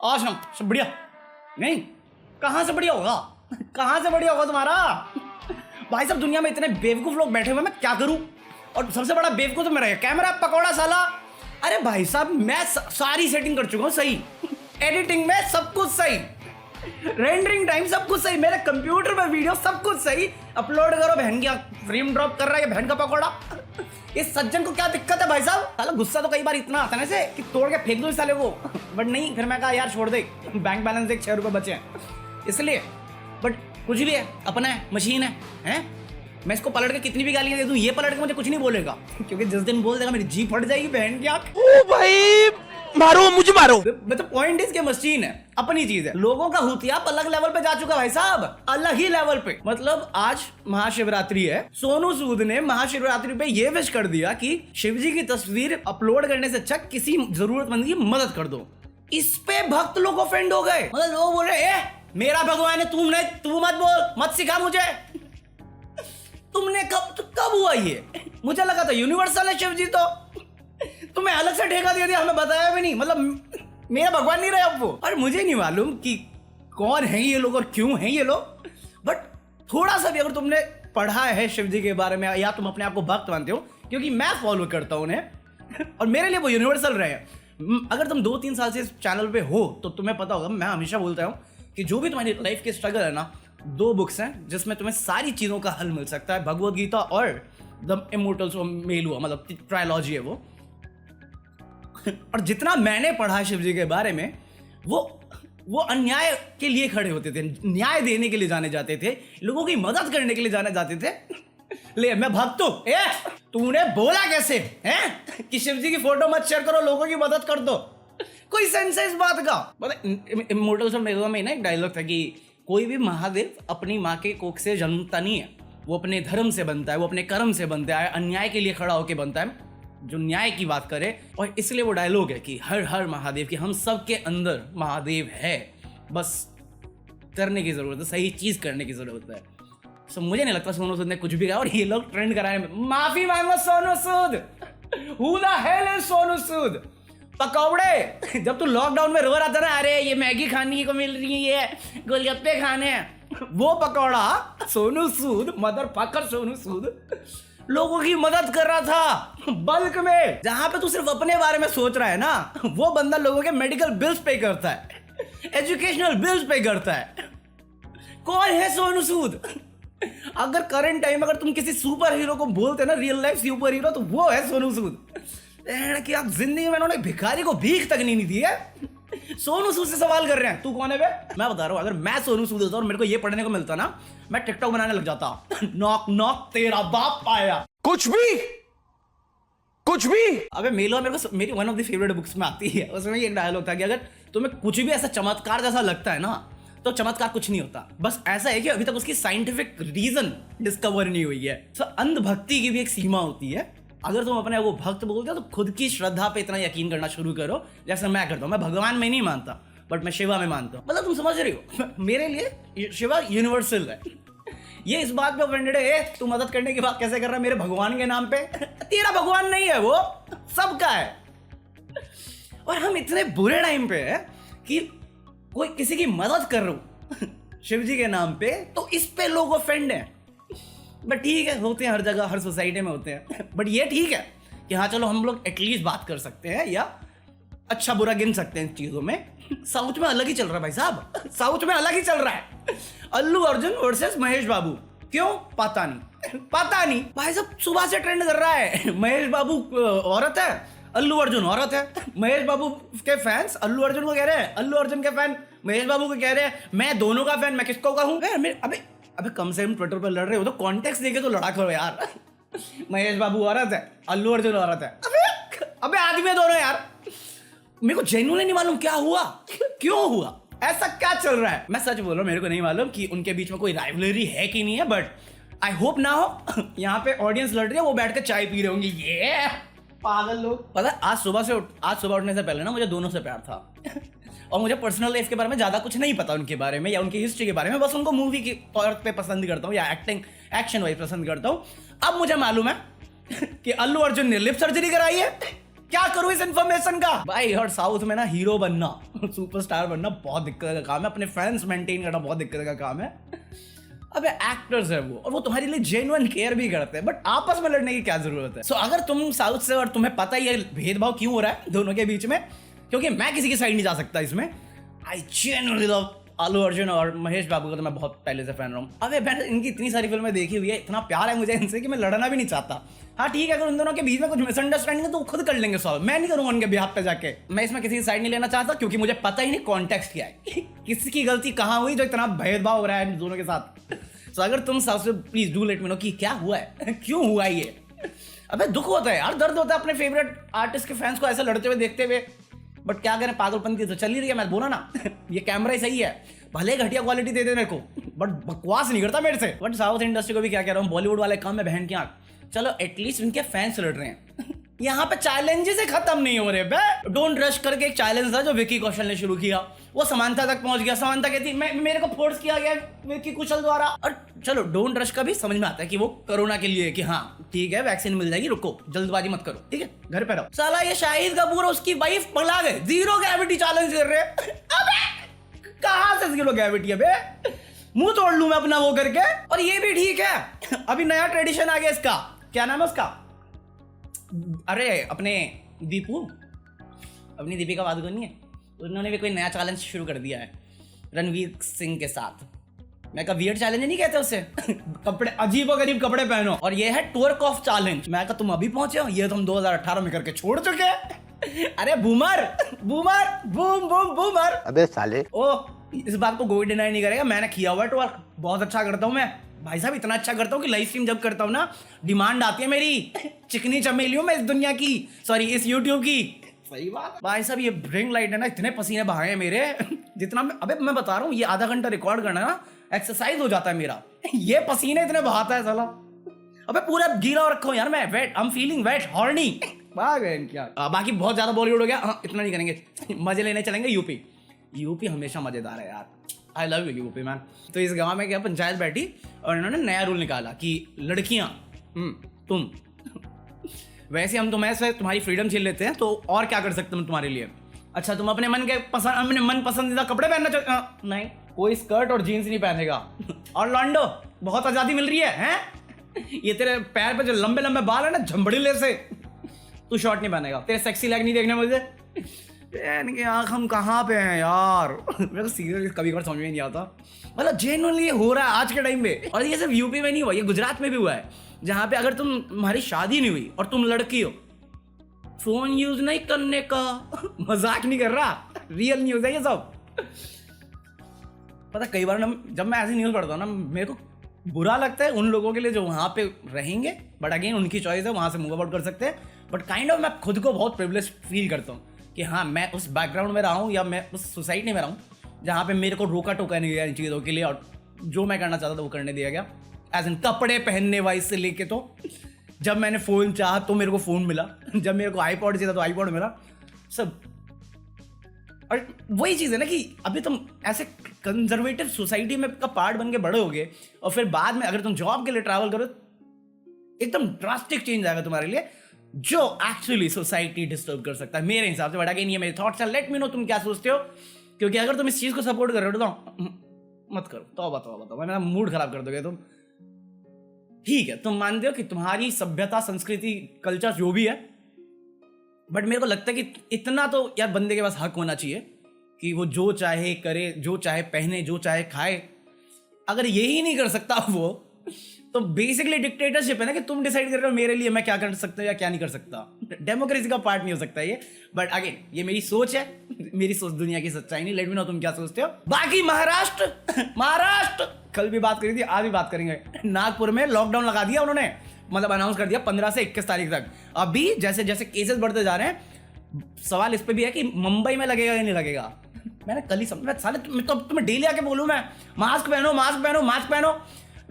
आज हम सब बढ़िया नहीं, कहाँ से बढ़िया होगा कहाँ से बढ़िया होगा तुम्हारा भाई साहब। दुनिया में इतने बेवकूफ लोग बैठे हुए, मैं क्या करूं? और सबसे बड़ा बेवकूफ तो मेरा है, कैमरा पकौड़ा साला। अरे भाई साहब मैं सारी सेटिंग कर चुका हूँ सही, एडिटिंग में सब कुछ सही, रेंडरिंग टाइम सब कुछ सही, मेरे कंप्यूटर में वीडियो सब कुछ सही। अपलोड करो, बहन की फ्रेम ड्रॉप कर रहा है बहन का पकौड़ा। इस सज्जन को क्या दिक्कत है भाई साहब? साला गुस्सा तो कई बार इतना आता है ना कि तोड़ के फेंक दो इस साले को, बट नहीं, फिर मैं कहा यार छोड़ दे, बैंक बैलेंस देख 6 रुपए बचे हैं इसलिए। बट कुछ भी है, अपना है, मशीन है? मैं इसको पलट के कितनी भी गालियां दे दूं, ये पलट के मुझे कुछ नहीं बोलेगा, क्योंकि जिस दिन बोल देगा मेरी जीभ फट जाएगी बहन की आंख। ओ भाई मारो, मुझे मारो। मतलब पॉइंट इसके मशीन है, अपनी चीज है। लोगों का हुतिया अलग लेवल पे जा चुका भाई साहब, अलग ही लेवल पे। मतलब आज महाशिवरात्रि है, सोनू सूद ने महाशिवरात्रि पे ये विश कर दिया कि शिव जी की तस्वीर अपलोड करने से अच्छा किसी जरूरतमंद की मदद कर दो। इस पे भक्त लोग ऑफेंड हो गए। मतलब लोग बोल रहे मेरा भगवान है, तू मत बोल, मत सिखा मुझे। तुमने कब हुआ ये? मुझे लगा था यूनिवर्सल है शिव जी, तो तुम्हें अलग से ठेका दे दिया, हमें बताया भी नहीं। मतलब मेरा भगवान नहीं रहे अब वो। और मुझे नहीं मालूम कि कौन है ये लोग और क्यों हैं ये लोग, बट थोड़ा सा भी अगर तुमने पढ़ा है शिव जी के बारे में, या तुम अपने आप को भक्त मानते हो, क्योंकि मैं फॉलो करता हूं उन्हें और मेरे लिए वो यूनिवर्सल रहे हैं। अगर तुम 2-3 साल से इस चैनल पे हो तो तुम्हें पता होगा, मैं हमेशा बोलता हूँ कि जो भी तुम्हारी लाइफ के स्ट्रगल है ना, 2 बुक्स हैं जिसमें तुम्हें सारी चीज़ों का हल मिल सकता है, भगवद गीता और द इमोर्टल्स ऑफ मेलुआ, मतलब ट्रायलॉजी है वो। और जितना मैंने पढ़ा शिव जी के बारे में, वो अन्याय के लिए खड़े होते थे, न्याय देने के लिए जाने जाते थे, लोगों की मदद करने के लिए जाने जाते थे। ले मैं भक्त हूं, तूने बोला कैसे हैं कि शिव जी की फोटो मत शेयर करो, लोगों की मदद कर दो? कोई सेंस है इस बात का? मतलब इमोर्टल्स ऑफ मेलुआ में ना एक डायलॉग था कि कोई भी महादेव अपनी माँ के कोख से जन्मता नहीं है, वो अपने धर्म से बनता है, वो अपने कर्म से बनता है, अन्याय के लिए खड़ा होकर बनता है, जो न्याय की बात करे। और इसलिए वो डायलॉग है कि हर हर महादेव, कि हम सब के अंदर महादेव है, बस करने की जरूरत है, सही चीज करने की जरूरत है। सो मुझे नहीं लगता सोनू सूद ने कुछ भी कहा, और ये लोग ट्रेंड कराए। माफी मांगो Sonu Sood, who the hell is Sonu Sood? पकौड़े, जब तू लॉकडाउन में रो रहा था ना, अरे ये मैगी खाने को मिल रही है, गोलगप्पे खाने हैं, वो पकौड़ा सोनू सूद, मदर फकर सोनू सूद लोगों की मदद कर रहा था बल्क में। जहां पे तू सिर्फ अपने बारे में सोच रहा है ना, वो बंदा लोगों के मेडिकल बिल्स पे करता है, एजुकेशनल बिल्स पे करता है। कौन है सोनू सूद? अगर करंट टाइम अगर तुम किसी सुपर हीरो को बोलते ना, रियल लाइफ सुपर हीरो, तो वो है सोनू सूद। कि आप जिंदगी में उन्होंने भिखारी को भीख तक नहीं दी है, सोनू सूद से सवाल कर रहे हैं। तू कौन है बे? मैं बता रहा हूं, अगर मैं सोनू सूद होता और मेरे को ये पढ़ने को मिलता ना, मैं टिकटॉक बनाने लग जाता। नॉक नॉक तेरा बाप पाया, कुछ भी। अबे मेलुआ मेरे को मेरी one of the favourite books में आती है। उसमें एक डायलॉग था कि अगर तुम्हें कुछ भी ऐसा चमत्कार जैसा लगता है ना, तो चमत्कार कुछ नहीं होता, बस ऐसा है कि अभी तक उसकी साइंटिफिक रीजन डिस्कवर नहीं हुई है। तो अंधभक्ति की भी एक सीमा होती है। अगर तुम अपने वो भक्त बोलते हो तो खुद की श्रद्धा पे इतना यकीन करना शुरू करो, जैसे मैं करता हूँ। मैं भगवान में नहीं मानता, बट मैं शिवा में मानता हूँ। मतलब तुम समझ रही हो, मेरे लिए शिवा यूनिवर्सल है। ये इस बात पे ऑफेंडेड है, तू मदद करने की बात कैसे कर रहा है मेरे भगवान के नाम पे? तेरा भगवान नहीं है वो, सबका है। और हम इतने बुरे टाइम पे है कि कोई किसी की मदद कर रहा हूं शिव जी के नाम पे, तो इस पे लोग ऑफेंड है। बट ठीक है, होते हैं हर जगह, हर सोसाइटी में होते हैं। बट ये ठीक है कि हाँ चलो हम लोग एटलीस्ट बात कर सकते हैं, या अच्छा बुरा गिन सकते हैं इन चीजों में। साउथ में अलग ही चल रहा है भाई साहब, साउथ में अलग ही चल रहा है। अल्लू अर्जुन वर्सेस महेश बाबू, क्यों? पता नहीं भाई साहब, सुबह से ट्रेंड कर रहा है। महेश बाबू औरत है, अल्लू अर्जुन औरत है। महेश बाबू के फैंस अल्लू अर्जुन को कह रहे हैं, अल्लू अर्जुन के फैन महेश बाबू को कह रहे हैं। मैं दोनों का फैन, मैं किसको कहूँ? अबे कम से कम ट्विटर पर लड़ रहे हो तो कॉन्टेक्स्ट देके तो लड़ा करो यार। महेश बाबू औरत है, अल्लू अर्जुन औरत है, अबे आदमी है दोनों यार। मेरे को जेन्युइनली नहीं मालूम क्या हुआ, क्यों हुआ, ऐसा क्या चल रहा है। मैं सच बोल रहा हूँ, मेरे को नहीं मालूम कि उनके बीच में कोई राइवलरी है कि नहीं है, बट आई होप ना हो। यहाँ पे ऑडियंस लड़ रही है, वो बैठ के चाय पी रहे होंगे, ये पागल लोग। पता है आज सुबह उठने से पहले ना मुझे दोनों से प्यार था। और मुझे पर्सनल लाइफ के बारे में ज्यादा कुछ नहीं पता उनके बारे में, या उनकी हिस्ट्री के बारे में, बस उनको मूवी के तौर पे पसंद करता हूँ, या एक्शन वाइज पसंद करता हूँ। अब मुझे मालूम है कि अल्लू अर्जुन ने लिप सर्जरी कराई है, क्या करूं इस इन्फॉर्मेशन का? भाई और साउथ में ना हीरो बनना, सुपरस्टार बनना बहुत दिक्कत का काम है, अपने फैंस मेंटेन करना बहुत दिक्कत का काम है। अबे एक्टर्स है वो, और वो तुम्हारे लिए जेन्युइन केयर भी करते हैं, बट आपस में लड़ने की क्या जरूरत है? सो अगर तुम साउथ से और तुम्हें पता ही है भेदभाव क्यों हो रहा है दोनों के बीच में, क्योंकि मैं किसी की साइड नहीं जा सकता इसमें। I genuinely love Allu Arjun और महेश बाबू का तो मैं बहुत पहले से फैन रहा हूँ। अबे मैंने इनकी इतनी सारी फिल्में देखी हुई है, इतना प्यार है मुझे इनसे कि मैं लड़ना भी नहीं चाहता। हाँ ठीक है, अगर उन दोनों के बीच में कुछ मिसअंडरस्टैंडिंग है तो खुद कर लेंगे सॉल्व, मैं नहीं करूंगा उनके बिहाफ पे जाके। मैं इसमें किसी की साइड नहीं लेना चाहता क्योंकि मुझे पता ही नहीं कॉन्टेक्स्ट क्या है, किसकी गलती कहाँ हुई जो इतना भेदभाव हो रहा है इन दोनों के साथ। तो अगर तुम सबसे please do let me know कि क्या हुआ है, क्यों हुआ ये। अबे दुख होता है यार, दर्द होता है अपने फेवरेट आर्टिस्ट के फैंस को ऐसे लड़ते हुए देखते हुए, बट क्या करें, पागलपंती तो चल ही रही है। मैं बोला ना ये कैमरा ही सही है, भले घटिया क्वालिटी दे दे मेरे को, बट बकवास नहीं करता मेरे से। बट साउथ इंडस्ट्री को भी क्या कह रहा हूँ, बॉलीवुड वाले काम में बहन की आंख, चलो एटलीस्ट उनके फैंस लड़ रहे हैं। यहाँ पे चैलेंजेस ही खत्म नहीं हो रहे बे। डोंट रश करके एक चैलेंज था जो विकी कौशल ने शुरू किया, वो समांथा तक पहुंच गया। समांथा कहती मेरे को फोर्स किया गया विकी कौशल द्वारा। और चलो डोंट रश का भी समझ में आता है कि वो कोरोना के लिए, कि हाँ ठीक है वैक्सीन मिल जाएगी, रुको जल्दबाजी मत करो, ठीक है घर पे रहो। साला ये शाहिद कपूर उसकी वाइफ पगला गए, जीरो ग्रेविटी चैलेंज कर रहे हैं। अबे कहां से जीरो ग्रेविटी है बे, मुंह तोड़ लूं मैं अपना वो करके। और ये भी ठीक है, अभी नया ट्रेडिशन आ गया इसका, क्या नाम है उसका, अरे अपने दीपू, अपनी दीपिका पादुकोण है, उन्होंने भी कोई नया चैलेंज शुरू कर दिया है रणवीर सिंह के साथ। मैं कहा वियर्ड चैलेंज नहीं कहते उसे कपड़े अजीबोगरीब कपड़े पहनो, और ये है ट्वर्क ऑफ चैलेंज। मैं कहा तुम अभी पहुंचे हो, ये तो हम 2018 में करके छोड़ चुके हैं। अरे boomer boomer boom boom boomer. अबे साले, ओ इस बात को कोई डिनाई नहीं करेगा, मैंने किया हुआ है ट्वर्क, बहुत अच्छा करता हूँ मैं भाई साहब, इतना अच्छा करता हूँ कि लाइव स्ट्रीम जब करता हूँ ना डिमांड आती है मेरी, चिकनी चमेली हूँ मैं इस दुनिया की, सॉरी इस यूट्यूब की। सही बात भाई साहब, ये रिंग लाइट है ना, इतने पसीने बहाए हैं मेरे जितना अबे मैं बता रहा हूँ, ये आधा घंटा रिकॉर्ड करना ना एक्सरसाइज हो जाता है मेरा, ये पसीने इतने बहाता है साला। अबे पूरा गीला रखो यार, मैं wet, I am feeling wet horny. क्या बाकी बहुत ज्यादा बॉलीवुड हो गया, हाँ इतना नहीं करेंगे, मजे लेने चलेंगे यूपी। यूपी हमेशा मजेदार है यार, I love you UP man. तो इस गांव में क्या पंचायत बैठी और इन्होंने नया रूल निकाला कि लड़कियां तुम वैसे हम तुम्हें से तुम्हारी फ्रीडम छीन लेते हैं, तो और क्या कर सकते हम तुम्हारे लिए। अच्छा तुम अपने मन पसंदीदा कपड़े पहनना नहीं, कोई स्कर्ट और जीन्स नहीं पहनेगा। और लॉन्डो बहुत आजादी मिल रही है? ये तेरे पैर पे जो लंबे लंबे बाल है ना झंबड़ीले से, तू शॉर्ट नहीं पहनेगा, तेरे सेक्सी लेग नहीं देखने मुझे। आँख हम कहाँ पे हैं यार, मेरे को सीरियसली कभी कभार समझ में नहीं आता, मतलब जेन्युइनली हो रहा है आज के टाइम पे। और ये सिर्फ यूपी में नहीं हुआ, ये गुजरात में भी हुआ है, जहाँ पे अगर तुम्हारी शादी नहीं हुई और तुम लड़की हो, फोन यूज नहीं करने का, मजाक नहीं कर रहा, रियल न्यूज है ये सब। पता कई बार ना जब मैं ऐसी न्यूज पढ़ता हूँ ना, मेरे को बुरा लगता है उन लोगों के लिए जो वहाँ पे रहेंगे, बट अगेन उनकी चॉइस है, वहाँ से मूव आउट कर सकते हैं। बट काइंड ऑफ मैं खुद को बहुत प्रिविलेज फील करता हूँ कि हाँ मैं उस बैकग्राउंड में रहा हूँ, या मैं उस सोसाइटी में रहा हूँ जहाँ पे मेरे को रोका टोका नहीं गया इन चीज़ों के लिए, और जो मैं करना चाहता था वो करने दिया गया। एज इन कपड़े पहनने वाइज से लेके, तो जब मैंने फ़ोन चाहा तो मेरे को फ़ोन मिला, जब मेरे को आईपॉड चाहिए था तो आईपॉड मिला, सब। और वही चीज़ है ना कि अभी तुम ऐसे कंजर्वेटिव सोसाइटी में का पार्ट बन के बड़े होगे, और फिर बाद में अगर तुम जॉब के लिए ट्रैवल करो, एकदम ड्रास्टिक चेंज आएगा तुम्हारे लिए, जो एक्चुअली सोसाइटी डिस्टर्ब कर सकता है मेरे हिसाब से। बट अगेन ये मेरे थॉट्स हैं, लेट मी नो तुम क्या सोचते हो, क्योंकि अगर तुम इस चीज़ को सपोर्ट कर रहे हो तो मत करो, तो मेरा मूड खराब कर दोगे तुम। ठीक है तुम मानते हो कि तुम्हारी सभ्यता संस्कृति कल्चर जो भी है, बट मेरे को लगता है कि इतना तो यार बंदे के पास हक होना चाहिए कि वो जो चाहे करे, जो चाहे पहने, जो चाहे खाए। अगर यही नहीं कर सकता वो, तो बेसिकली डिक्टेटरशिप है ना, कि तुम डिसाइड कर रहे हो मेरे लिए मैं क्या कर सकता हूँ या क्या नहीं कर सकता। डेमोक्रेसी का पार्ट नहीं हो सकता ये। बट अगेन ये मेरी सोच है, मेरी सोच दुनिया की सच्चाई नहीं। लेट मी नो तुम क्या सोचते हो। बाकी महाराष्ट्र कल भी बात करी थी, आज भी बात करेंगे। नागपुर में लॉकडाउन लगा दिया उन्होंने, मतलब अनाउंस कर दिया 15 से 21 तारीख तक। अभी जैसे जैसे केसेस बढ़ते जा रहे हैं, सवाल इस पे भी है कि मुंबई में लगेगा या नहीं लगेगा। मैंने कल ही समझा, साले तुम्हें डेली आके बोलूं मैं मास्क पहनो मास्क पहनो मास्क पहनो,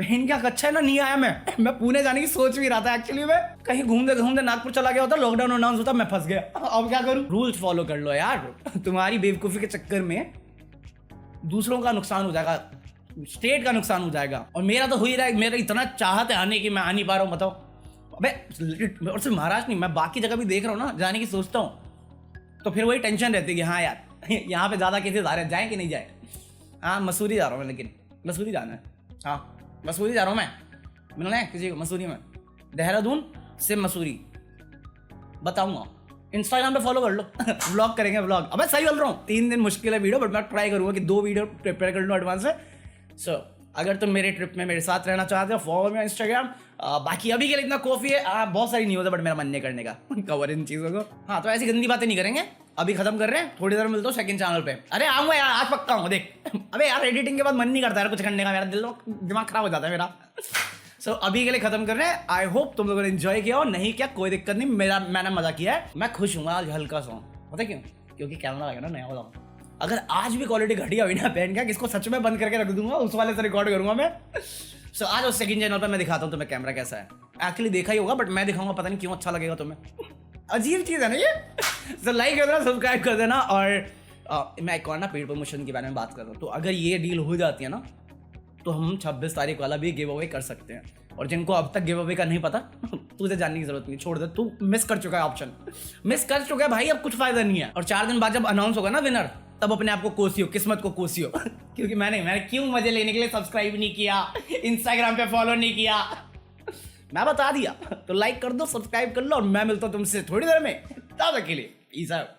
इनका अच्छा है ना नहीं आया। मैं पुणे जाने की सोच भी रहा था एक्चुअली, मैं कहीं घूमते घूमते नागपुर चला गया होता, लॉकडाउन अनाउंस होता, मैं फंस गया। अब क्या करूं, रूल्स फॉलो कर लो यार। तुम्हारी बेवकूफी के चक्कर में दूसरों का नुकसान हो जाएगा, स्टेट का नुकसान हो जाएगा। और मेरा तो हो ही रहा है, मेरा इतना चाहत है आने की, मैं आ नहीं पा रहा हूँ। बताओ अबे और सिर्फ महाराष्ट्र नहीं, मैं बाकी जगह भी देख रहा हूँ ना, जाने की सोचता हूँ, तो फिर वही टेंशन रहती है कि हाँ यार यहाँ पे ज़्यादा केसेस आ रहे हैं, जाए कि नहीं जाए। हाँ मसूरी जा रहा हूँ मैं, लेकिन मसूरी जाना है। हाँ मसूरी जा रहा हूँ मैं, मिलना है किसी को मसूरी में, देहरादून से मसूरी, बताऊंगा। इंस्टाग्राम पे फॉलो कर लो व्लॉग करेंगे व्लॉग। अबे सही बोल रहा हूँ, 3 दिन मुश्किल है वीडियो, बट मैं ट्राई करूंगा कि 2 वीडियो प्रिपेयर कर लूँ एडवांस से। सो अगर तुम मेरे ट्रिप में मेरे साथ रहना चाहते हो, फॉलो मी इंस्टाग्राम। बाकी अभी के लिए इतना कॉफी है, बहुत सारी न्यूज़ है, बट मेरा मन नहीं करने का कवर इन चीज़ों को। हाँ तो ऐसी गंदी बातें नहीं करेंगे, अभी खत्म कर रहे हैं, थोड़ी देर मिलता हूँ सेकंड चैनल पे। अरे आऊंगा यार, आज पक्का हूँ देख अबे यार एडिटिंग के बाद मन नहीं करता यार कुछ करने का, मेरा दिमाग खराब हो जाता है मेरा। सो अभी के लिए खत्म कर रहे हैं। आई होप तुम लोगों ने एंजॉय किया हो, नहीं क्या कोई दिक्कत नहीं, मैंने मजा किया है। मैं खुश हूँ आज हल्का सा, पता क्यों? क्योंकि कैमरा लगा ना नया वाला। अगर आज भी क्वालिटी घटिया हुई ना पहन का, किसको सच में बंद करके रख दूंगा, उस वाले से रिकॉर्ड करूंगा मैं। सो आज उस सेकंड चैनल पर मैं दिखाता हूँ तुम्हें कैमरा कैसा है। एक्चुअली देखा ही होगा, बट मैं दिखाऊंगा, पता नहीं क्यों अच्छा लगेगा तुम्हें। अजीब चीज़ है ना ये। सो लाइक कर देना, सब्सक्राइब कर देना। और मैं एक और ना पेड प्रमोशन के बारे में बात कर रहा हूँ, तो अगर ये डील हो जाती है ना, तो हम 26 तारीख वाला भी गिव अवे कर सकते हैं। और जिनको अब तक गिव अवे का नहीं पता तुझे जानने की जरूरत नहीं, छोड़ दे, तू मिस कर चुका है, ऑप्शन मिस कर चुका है भाई, अब कुछ फायदा नहीं है। और 4 दिन बाद जब अनाउंस होगा ना विनर, तब अपने आप को कोसियो, किस्मत को कोसियो क्योंकि मैंने क्यों मजे लेने के लिए सब्सक्राइब नहीं किया, इंस्टाग्राम पे फॉलो नहीं किया, मैं बता दिया। तो लाइक कर दो, सब्सक्राइब कर लो, और मैं मिलता हूँ तुमसे थोड़ी देर में, तब तक के लिए पीस आउट।